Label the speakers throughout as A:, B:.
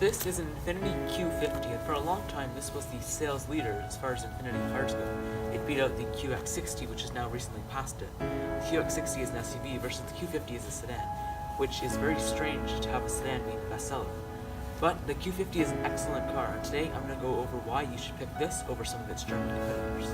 A: This is an Infiniti Q50, and for a long time this was the sales leader as far as Infiniti cars go. It beat out the QX60, which has now recently passed it. The QX60 is an SUV versus the Q50 is a sedan, which is very strange to have a sedan be the bestseller. But the Q50 is an excellent car, and today I'm going to go over why you should pick this over some of its German competitors.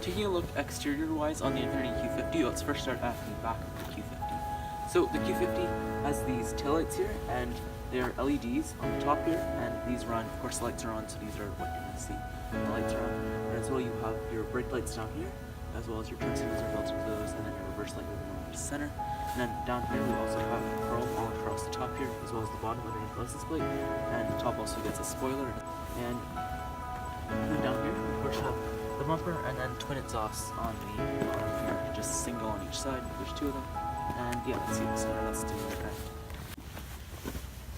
A: Taking a look exterior-wise on the Infiniti Q50, let's first start at the back of the Q50. So the Q50 has these taillights here, and they are LEDs on the top here, and these run, of course the lights are on, so these are what you're going to see. The lights are on, and as well you have your brake lights down here, as well as your turn signals are built into those, and then your reverse light moving over to center. And then down here we also have chrome all across the top here, as well as the bottom underneath the license plate, and the top also gets a spoiler. And then down here we of course have the bumper, and then twin exhausts on the bottom here, just single on each side. There's two of them, and yeah, let's see the center. Let's do it.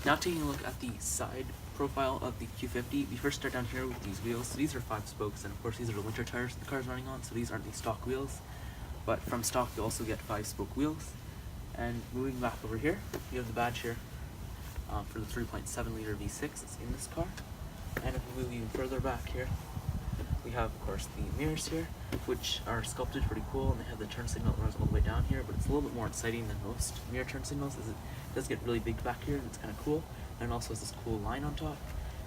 A: Now taking a look at the side profile of the Q50, we first start down here with these wheels. So these are 5 spokes, and of course these are the winter tires the car's running on, so these aren't the stock wheels. But from stock you also get 5-spoke wheels. And moving back over here, you have the badge here for the 3.7 liter V6 that's in this car. And if we move even further back here, we have of course the mirrors here, which are sculpted pretty cool, and they have the turn signal that runs all the way down here, but it's a little bit more exciting than most mirror turn signals, as it does get really big back here, and it's kind of cool, and it also has this cool line on top.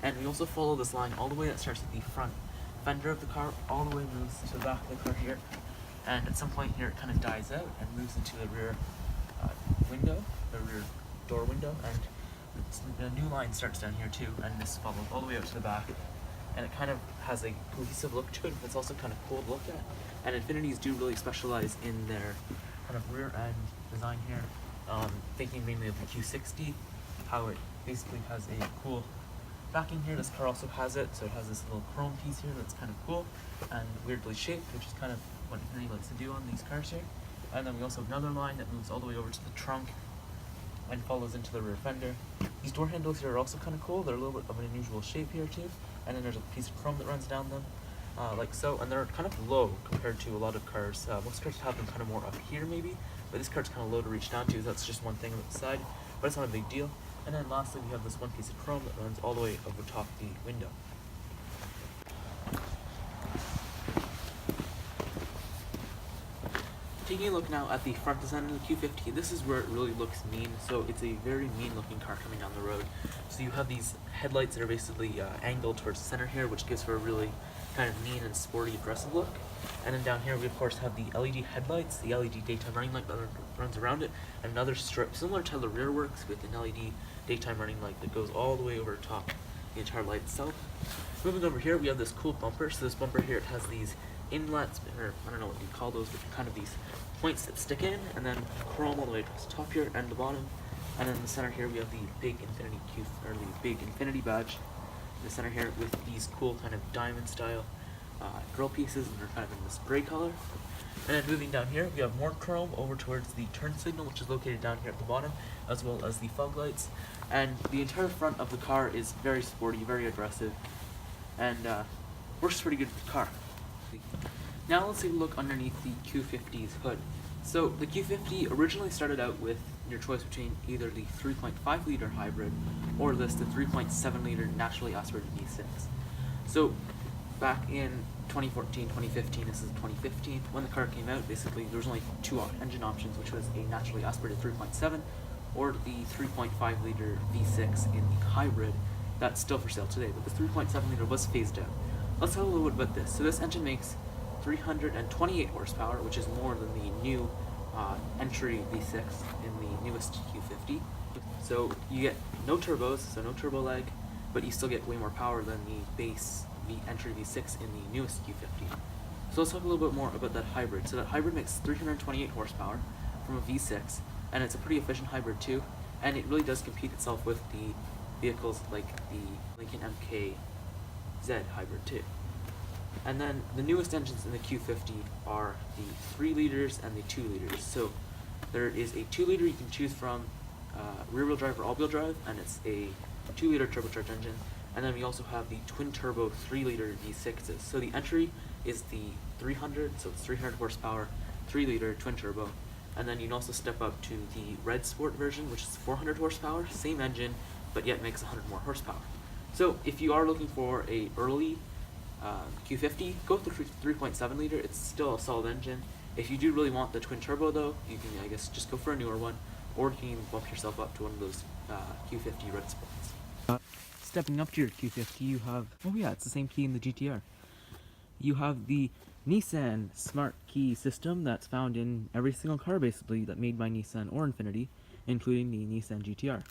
A: And we also follow this line all the way that starts at the front fender of the car, all the way moves to the back of the car here, and at some point here it kind of dies out and moves into the rear window, the rear door window, and a new line starts down here too, and this follows all the way out to the back. And it kind of has a cohesive look to it, but it's also kind of cool to look at. And Infinitis do really specialize in their kind of rear end design here. Thinking mainly of the Q60, how it basically has a cool backing here. This car also has it, so it has this little chrome piece here that's kind of cool and weirdly shaped, which is kind of what Infiniti likes to do on these cars here. And then we also have another line that moves all the way over to the trunk and follows into the rear fender. These door handles here are also kind of cool. They're a little bit of an unusual shape here too. And then there's a piece of chrome that runs down them, like so. And they're kind of low compared to a lot of cars. Most cars have them kind of more up here maybe, but this car's kind of low to reach down to, so that's just one thing on the side, but it's not a big deal. And then lastly we have this one piece of chrome that runs all the way over top the window. Taking a look now at the front design of the Q50, this is where it really looks mean. So it's a very mean looking car coming down the road. So you have these headlights that are basically angled towards the center here, which gives for a really kind of mean and sporty aggressive look. And then down here we of course have the LED headlights, the LED daytime running light that runs around it, and another strip similar to how the rear works with an LED daytime running light that goes all the way over top the entire light itself. Moving over here we have this cool bumper. So this bumper here, it has these inlets, or I don't know what you call those, but kind of these points that stick in, and then chrome all the way across the top here and the bottom. And then in the center here we have the big Infiniti badge in the center here with these cool kind of diamond style grill pieces, and they're kind of in this gray color. And then moving down here we have more chrome over towards the turn signal, which is located down here at the bottom, as well as the fog lights. And the entire front of the car is very sporty, very aggressive, and works pretty good with the car. Now let's take a look underneath the Q50's hood. So the Q50 originally started out with your choice between either the 3.5 liter hybrid or the 3.7 liter naturally aspirated V6. So back in 2014, 2015, this is 2015, when the car came out, basically there was only 2 engine options, which was a naturally aspirated 3.7 or the 3.5 liter V6 in the hybrid. That's still for sale today, but the 3.7 liter was phased out. Let's talk a little bit about this. So this engine makes 328 horsepower, which is more than the new entry V6 in the newest Q50. So you get no turbos, so no turbo lag, but you still get way more power than the base entry V6 in the newest Q50. So let's talk a little bit more about that hybrid. So that hybrid makes 328 horsepower from a V6, and it's a pretty efficient hybrid too, and it really does compete itself with the vehicles like the Lincoln MKZ hybrid too. And then the newest engines in the Q50 are the 3 liters and the 2 liters. So there is a 2 liter you can choose from, rear-wheel drive or all-wheel drive, and it's a 2 liter turbocharged engine. And then we also have the twin-turbo 3 liter V6s. So the entry is the 300, so it's 300 horsepower, 3 liter twin-turbo. And then you can also step up to the Red Sport version, which is 400 horsepower, same engine, but yet makes 100 more horsepower. So if you are looking for a early Q50, go with the 3.7 liter. It's still a solid engine. If you do really want the twin turbo though, you can, I guess, just go for a newer one, or you can bump yourself up to one of those Q50 red spots. Stepping up to your Q50, you have, oh yeah, it's the same key in the GTR. You have the Nissan smart key system that's found in every single car basically that made by Nissan or Infiniti, including the Nissan GTR.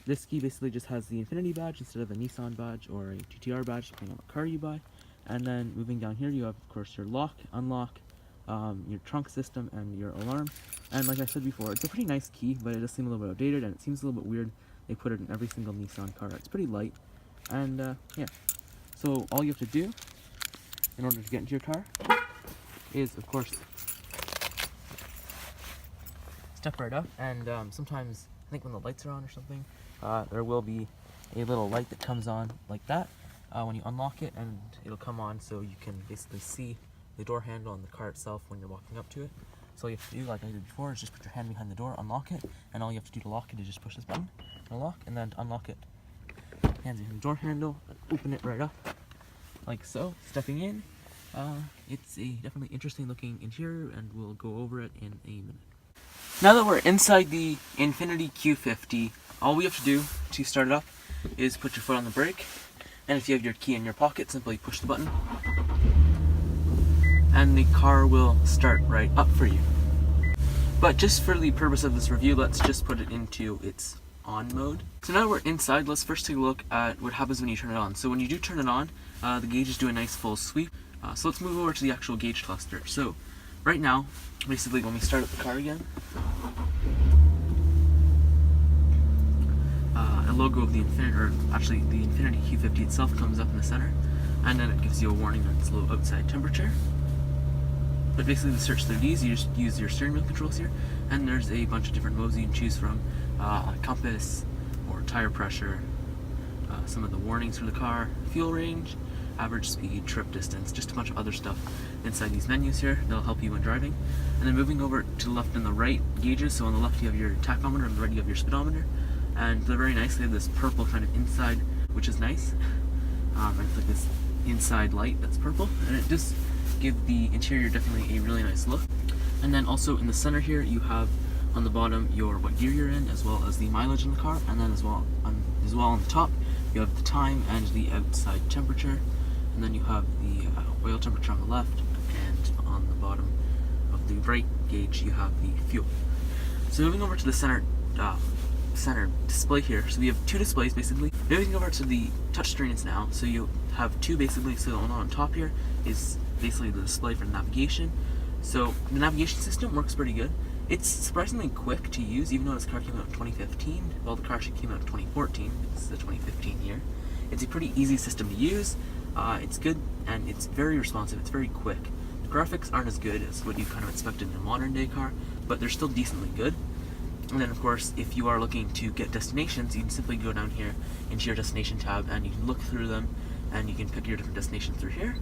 A: This key basically just has the Infiniti badge instead of a Nissan badge or a GTR badge, depending on what car you buy. And then moving down here, you have, of course, your lock, unlock, your trunk system, and your alarm. And like I said before, it's a pretty nice key, but it does seem a little bit outdated, and it seems a little bit weird they put it in every single Nissan car. It's pretty light, and yeah. So all you have to do in order to get into your car is, of course, step right up, and sometimes, I think when the lights are on or something, there will be a little light that comes on like that when you unlock it, and it'll come on so you can basically see the door handle on the car itself when you're walking up to it. So all you have to do, like I did before, is just put your hand behind the door, unlock it, and all you have to do to lock it is just push this button, unlock, and then to unlock it, hands behind the door handle, and open it right up, like so. Stepping in, it's a definitely interesting looking interior, and we'll go over it in a minute. Now that we're inside the Infiniti Q50, all we have to do to start it up is put your foot on the brake, and if you have your key in your pocket, simply push the button, and the car will start right up for you. But just for the purpose of this review, let's just put it into its on mode. So now we're inside, let's first take a look at what happens when you turn it on. So when you do turn it on, the gauges do a nice full sweep. So let's move over to the actual gauge cluster. So right now, basically when we start up the car again, a logo of the Infiniti, or actually the Infiniti Q50 itself, comes up in the center, and then it gives you a warning that it's low outside temperature. But basically to search through these, you just use your steering wheel controls here, and there's a bunch of different modes you can choose from, compass, or tire pressure, some of the warnings for the car, fuel range, average speed, trip distance, just a bunch of other stuff inside these menus here that'll help you when driving. And then moving over to the left and the right gauges, so on the left you have your tachometer, on the right you have your speedometer, and they're very nice. They have this purple kind of inside, which is nice, and it's like this inside light that's purple, and it just gives the interior definitely a really nice look. And then also in the center here, you have on the bottom your what gear you're in, as well as the mileage in the car, and then as well on the top you have the time and the outside temperature, and then you have the oil temperature on the left, and on the bottom of the right gauge you have the fuel. So moving over to the center display here, so we have two displays basically. Moving over to the touch screens now, so you have two basically. So the one on top here is basically the display for navigation. So the navigation system works pretty good. It's surprisingly quick to use, even though this car came out in 2015. Well, the car actually came out in 2014. It's the 2015 year. It's a pretty easy system to use. It's good, and it's very responsive. It's very quick. The graphics aren't as good as what you kind of expected in a modern day car, but they're still decently good. And then of course, if you are looking to get destinations, you can simply go down here into your destination tab, and you can look through them, and you can pick your different destinations through here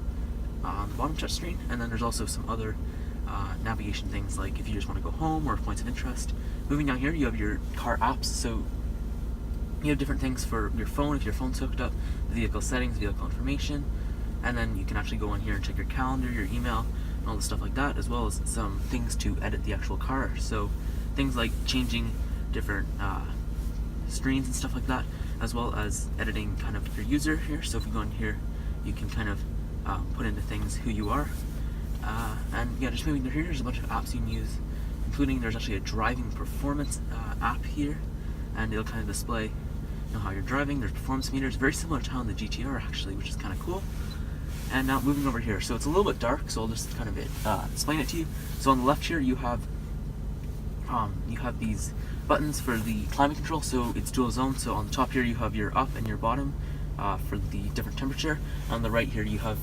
A: on the bottom touchscreen. And then there's also some other navigation things, like if you just want to go home or points of interest. Moving down here, you have your car apps, so you have different things for your phone if your phone's hooked up, the vehicle settings, vehicle information, and then you can actually go in here and check your calendar, your email, and all the stuff like that, as well as some things to edit the actual car. So things like changing different screens and stuff like that, as well as editing kind of your user here. So if you go in here, you can kind of put into things who you are. And yeah, just moving through here, there's a bunch of apps you can use, including there's actually a driving performance app here, and it'll kind of display how you're driving. There's performance meters, very similar to how in the GTR actually, which is kind of cool. And now moving over here, so it's a little bit dark, so I'll just kind of explain it to you. So on the left here, you have these buttons for the climate control, so it's dual zone. So on the top here, you have your up and your bottom for the different temperature. On the right here, you have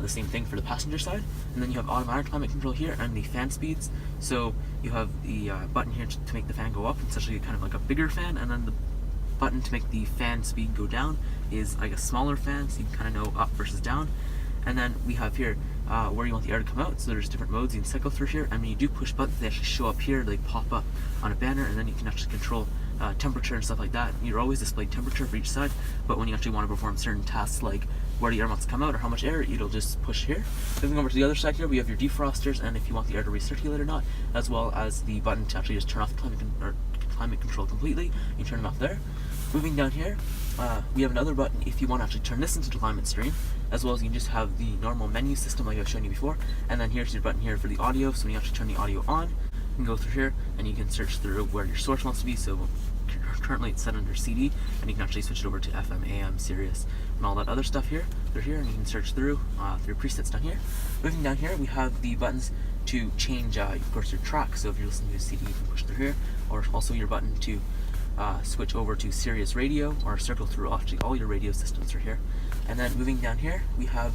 A: the same thing for the passenger side, and then you have automatic climate control here and the fan speeds. So you have the button here to make the fan go up. It's actually kind of like a bigger fan, and then the button to make the fan speed go down is like a smaller fan, so you can kind of know up versus down. And then we have here where you want the air to come out. So there's different modes you can cycle through here, and when you do push buttons, they actually show up here. They pop up on a banner, and then you can actually control temperature and stuff like that. You're always displayed temperature for each side, but when you actually want to perform certain tasks like where the air wants to come out or how much air, it'll just push here. Moving over to the other side here, we have your defrosters, and if you want the air to recirculate or not, as well as the button to actually just turn off the climate control completely. You turn it off there. Moving down here, we have another button if you want to actually turn this into the climate stream, as well as you can just have the normal menu system like I've shown you before. And then here's your button here for the audio, so when you actually turn the audio on, you can go through here and you can search through where your source wants to be. So currently it's set under CD, and you can actually switch it over to FM, AM, Sirius, and all that other stuff here. They're here, and you can search through presets down here. Moving down here, we have the buttons to change, of course, your track. So if you're listening to a CD, you can push through here, or also your button to switch over to Sirius radio, or circle through actually all your radio systems are here. And then moving down here, we have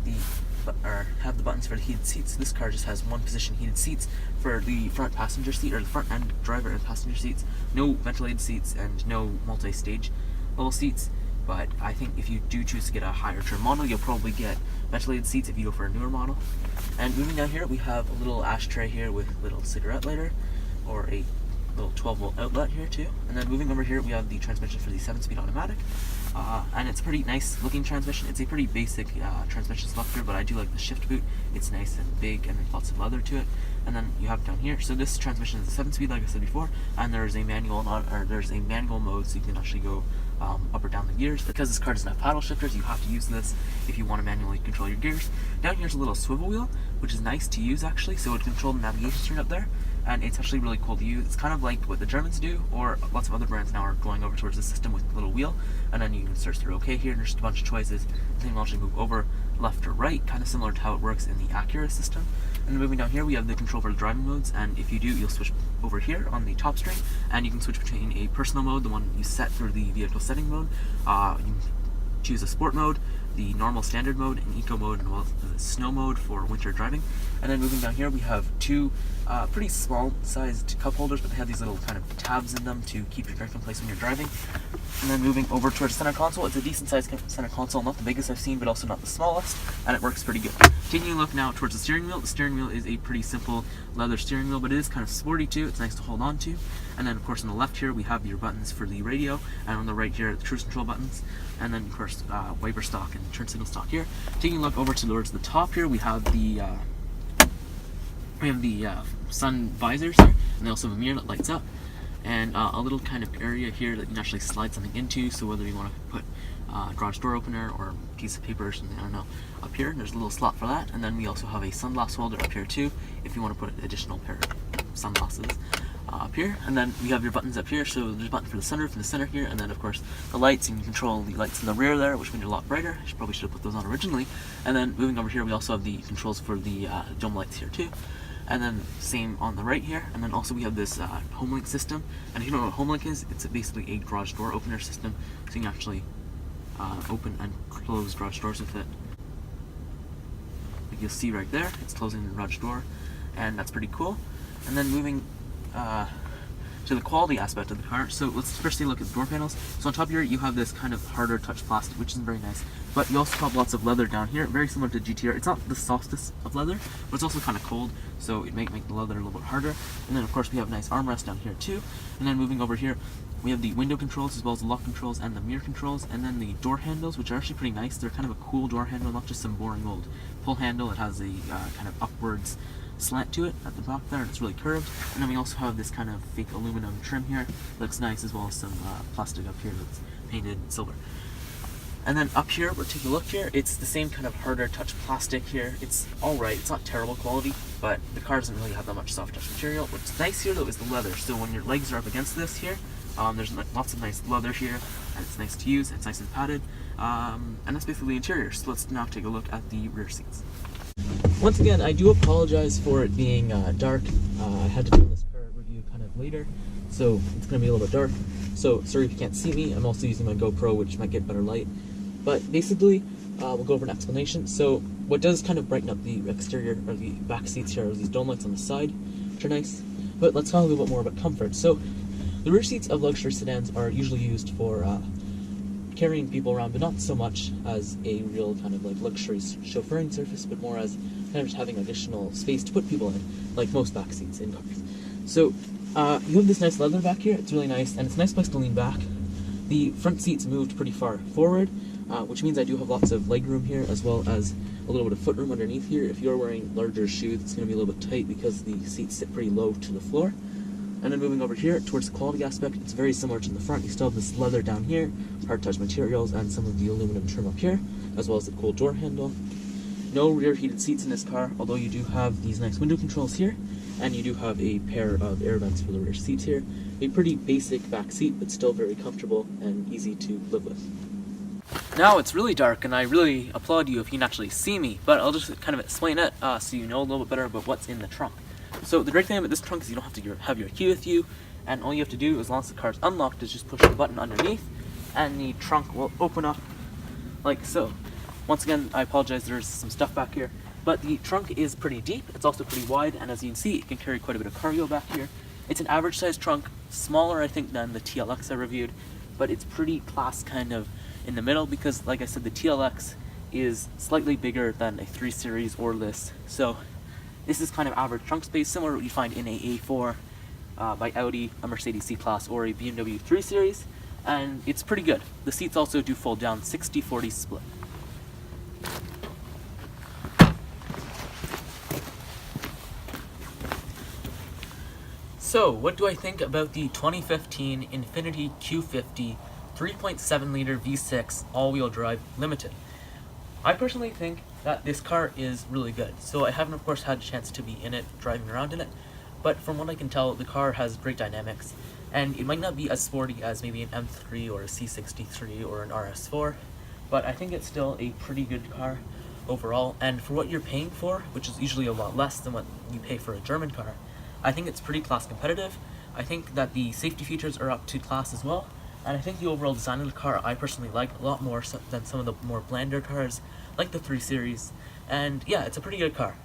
A: the buttons for the heated seats. This car just has one position heated seats for the front passenger seat, or the front and driver and passenger seats. No ventilated seats and no multi-stage level seats. But I think if you do choose to get a higher trim model, you'll probably get ventilated seats if you go for a newer model. And moving down here, we have a little ashtray here with a little cigarette lighter, or a little 12-volt outlet here too. And then moving over here, we have the transmission for the 7-speed automatic. And it's a pretty nice looking transmission. It's a pretty basic transmission selector, but I do like the shift boot. It's nice and big, and there's lots of leather to it. And then you have it down here. So this transmission is a 7-speed, like I said before, and there's a manual mode, so you can actually go up or down the gears. Because this car doesn't have paddle shifters, you have to use this if you want to manually control your gears. Down here's a little swivel wheel, which is nice to use actually. So it would control the navigation screen up there, and it's actually really cool to use. It's kind of like what the Germans do, or lots of other brands now are going over towards the system with a little wheel, and then you can search through OK here, and there's just a bunch of choices. And then you can actually move over left or right, kind of similar to how it works in the Acura system. And then moving down here, we have the control for the driving modes, and if you do, you'll switch over here on the top screen, and you can switch between a personal mode, the one you set through the vehicle setting mode. You can choose a sport mode, the normal standard mode, and eco mode, and well, the snow mode for winter driving. And then moving down here, we have two pretty small sized cup holders, but they have these little kind of tabs in them to keep your drink in place when you're driving. And then moving over towards the center console, it's a decent sized center console, not the biggest I've seen, but also not the smallest, and it works pretty good. Taking a look now towards the steering wheel is a pretty simple leather steering wheel, but it is kind of sporty too. It's nice to hold on to. And then of course on the left here, we have your buttons for the radio, and on the right here, the cruise control buttons, and then of course wiper stock and turn signal stock here. Taking a look over towards the top here, we have the sun visors here, and they also have a mirror that lights up, and a little kind of area here that you can actually slide something into. So whether you want to put a garage door opener or a piece of paper or something, I don't know, up here, there's a little slot for that. And then we also have a sunglass holder up here too, if you want to put an additional pair of sunglasses up here. And then we have your buttons up here, so there's a button for the sunroof in the center here, and then of course the lights, and you control the lights in the rear there, which made it a lot brighter. I probably should have put those on originally. And then moving over here, we also have the controls for the dome lights here too. And then same on the right here. And then also we have this HomeLink system. And if you don't know what HomeLink is, it's basically a garage door opener system, so you can actually open and close garage doors with it. Like you'll see right there, it's closing the garage door, and that's pretty cool. And then moving to the quality aspect of the car, so let's first take a look at the door panels. So on top here, you have this kind of harder touch plastic, which is very nice, but you also have lots of leather down here, very similar to GTR. It's not the softest of leather, but it's also kind of cold, so it may make the leather a little bit harder. And then of course we have a nice armrest down here too. And then moving over here, we have the window controls, as well as the lock controls and the mirror controls, and then the door handles, which are actually pretty nice. They're kind of a cool door handle, not just some boring old pull handle. It has a kind of upwards slant to it at the back there, and it's really curved. And then we also have this kind of fake aluminum trim here, looks nice, as well as some plastic up here that's painted silver. And then up here, we're taking a look here, it's the same kind of harder touch plastic here. It's alright, it's not terrible quality, but the car doesn't really have that much soft touch material. What's nice here though is the leather, so when your legs are up against this here, there's lots of nice leather here, and it's nice to use, it's nice and padded, and that's basically the interior. So let's now take a look at the rear seats. Once again, I do apologize for it being dark. I had to film this car review kind of later, so it's going to be a little bit dark. So sorry if you can't see me. I'm also using my GoPro, which might get better light. But basically, we'll go over an explanation. So what does kind of brighten up the exterior, or the back seats here, are these dome lights on the side, which are nice. But let's talk a little bit more about comfort. So the rear seats of luxury sedans are usually used for carrying people around, but not so much as a real kind of like luxury chauffeuring surface, but more as kind of just having additional space to put people in, like most back seats in cars. So you have this nice leather back here. It's really nice, and it's a nice place to lean back. The front seats moved pretty far forward, which means I do have lots of leg room here, as well as a little bit of foot room underneath here. If you're wearing larger shoes, it's going to be a little bit tight because the seats sit pretty low to the floor. And then moving over here towards the quality aspect, it's very similar to the front. You still have this leather down here, hard touch materials, and some of the aluminum trim up here, as well as the cool door handle. No rear heated seats in this car, although you do have these nice window controls here, and you do have a pair of air vents for the rear seats here. A pretty basic back seat, but still very comfortable and easy to live with. Now it's really dark, and I really applaud you if you can actually see me, but I'll just kind of explain it so you know a little bit better about what's in the trunk. So the great thing about this trunk is you don't have to have your key with you, and all you have to do, as long as the car's unlocked, is just push the button underneath, and the trunk will open up like so. Once again, I apologize, there's some stuff back here, but the trunk is pretty deep, it's also pretty wide, and as you can see, it can carry quite a bit of cargo back here. It's an average size trunk, smaller I think than the TLX I reviewed, but it's pretty class kind of in the middle because, like I said, the TLX is slightly bigger than a 3 Series or this. So this is kind of average trunk space, similar to what you find in a A4 by Audi, a Mercedes C-Class, or a BMW 3 Series, and it's pretty good. The seats also do fold down, 60-40 split. So, what do I think about the 2015 Infiniti Q50 3.7 liter V6 all-wheel drive Limited? I personally think that this car is really good. So I haven't of course had a chance to be in it, driving around in it, but from what I can tell, the car has great dynamics, and it might not be as sporty as maybe an M3 or a C63 or an RS4, but I think it's still a pretty good car overall, and for what you're paying for, which is usually a lot less than what you pay for a German car, I think it's pretty class competitive. I think that the safety features are up to class as well, and I think the overall design of the car I personally like a lot more than some of the more blander cars like the 3 Series, and yeah, it's a pretty good car.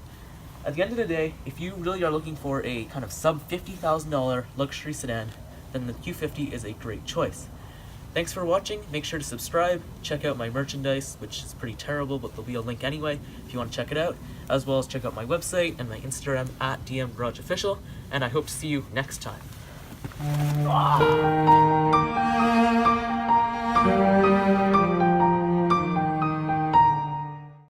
A: At the end of the day, if you really are looking for a kind of sub $50,000 luxury sedan, then the Q50 is a great choice. Thanks for watching, make sure to subscribe, check out my merchandise, which is pretty terrible, but there'll be a link anyway if you want to check it out, as well as check out my website and my Instagram at DMGarageOfficial, and I hope to see you next time.